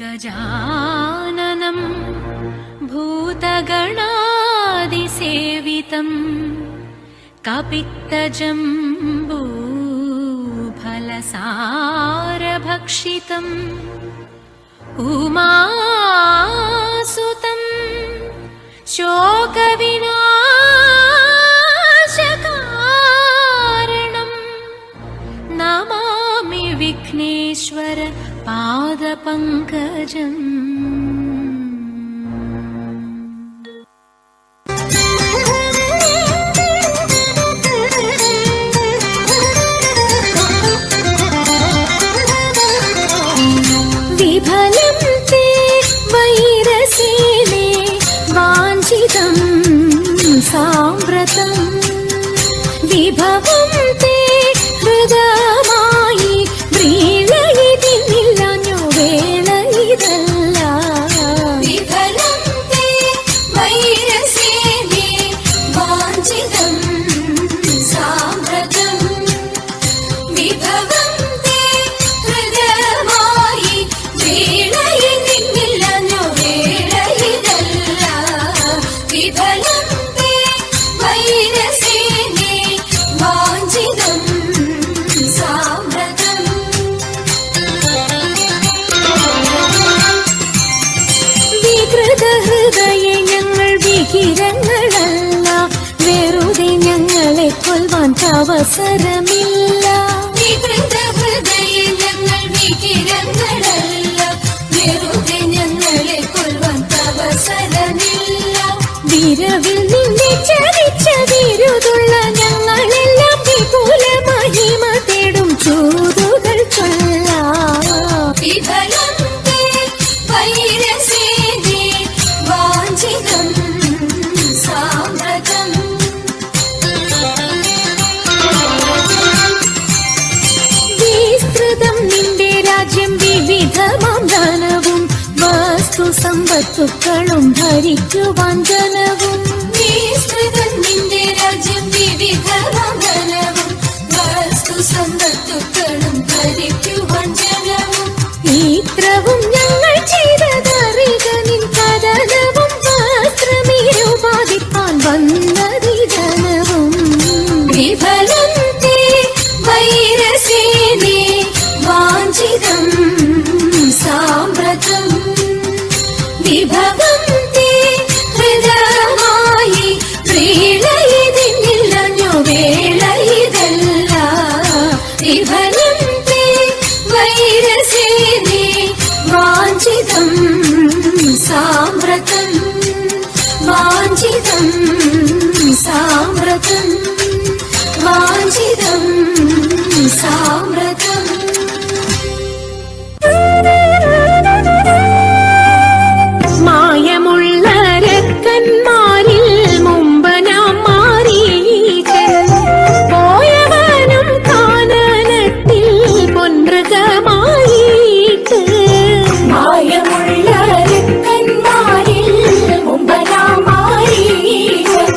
गजाननं भूतगणादिसेवितं कपित्तजम्बूफलसारभक्षितम् उमासुतं शोकविनाशकारणं नमामि विघ्नेश्वर पादपङ्कजम्। विफलं ते वैरसेने वाञ्छितं साम्प्रतं विभवं ते हृदयमायि व्रीळयितिल्लान्यो वेळ इदल्ल। विफलं ते वैरसेने वाञ्छितं साम्प्रतं विभवं ते हृदयमायि व्रीळयितिल्लान्यो वेळ इदल्ल। विफलं ते वैरसेने वाञ्छितं साम्प्रतं വികൃതഹൃദയെ ഞങ്ങൾ വികിരങ്ങളല്ല, വെറുതെ ഞങ്ങളെ കൊല്ലുവാൻ അവസരമില്ല. വികൃതഹൃദയെ ഞങ്ങൾ വികിരങ്ങളല്ല, വെറുതെ ഞങ്ങളെ കൊല്ലുവാൻ അവസരമില്ല. വിരവിൽ നിന്നെ ചതിച്ച വിരുതുള്ള ഞങ്ങളെല്ലാം വിപുല മഹിമ തേടും ചൂതുകൾ ചൊല്ലാം. വിഫലം തേ വൈരസേനെ വാഞ്ചിതം സാമ്രതം വിസ്തൃതം നിന്റെ രാജ്യം വിവിധമാം ധനവും വസ്തു സമ്പത്തുക്കളും ഭരിക്കുവാൻ ജനവും. വിസ്തൃതം നിന്റെ രാജ്യം വിവിധമാം ധനവും വസ്തു സമ്പത്തുക്കളും ഭരിക്കുവാൻ ജനവും. ഇത്രവും ഞങ്ങൾ ചെയ്തതറിക നിൻ കഥനവും വസ്ത്രമേരുപാതിപ്പാൻ വന്നതി ജനവും. വിഫലം തേ വൈരസേനെ വാഞ്ചിതം സാമ്പ്രതം വിഭവം തേ ഹൃദയമായി വ്രീളയതിന്നില്ലഞ്ഞു വേള ഇതല്ല. വിഫലം തേ വൈരസേനെ വാഞ്ചിതം സാമ്പ്രതം വാഞ്ചിതം സാമ്പ്രതം വാഞ്ചിതം സാമ്പ്രതം. മായമുള്ള രക്കന്മാരിൽ മുമ്പ് നാം മാറിയിട്ട് പോയവനും കാനനത്തിൽ പൊൻമൃഗമായിട്ട്. മായമുള്ള രക്കന്മാരിൽ മുമ്പ് നാം മാറിയിട്ട്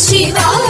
ശിവ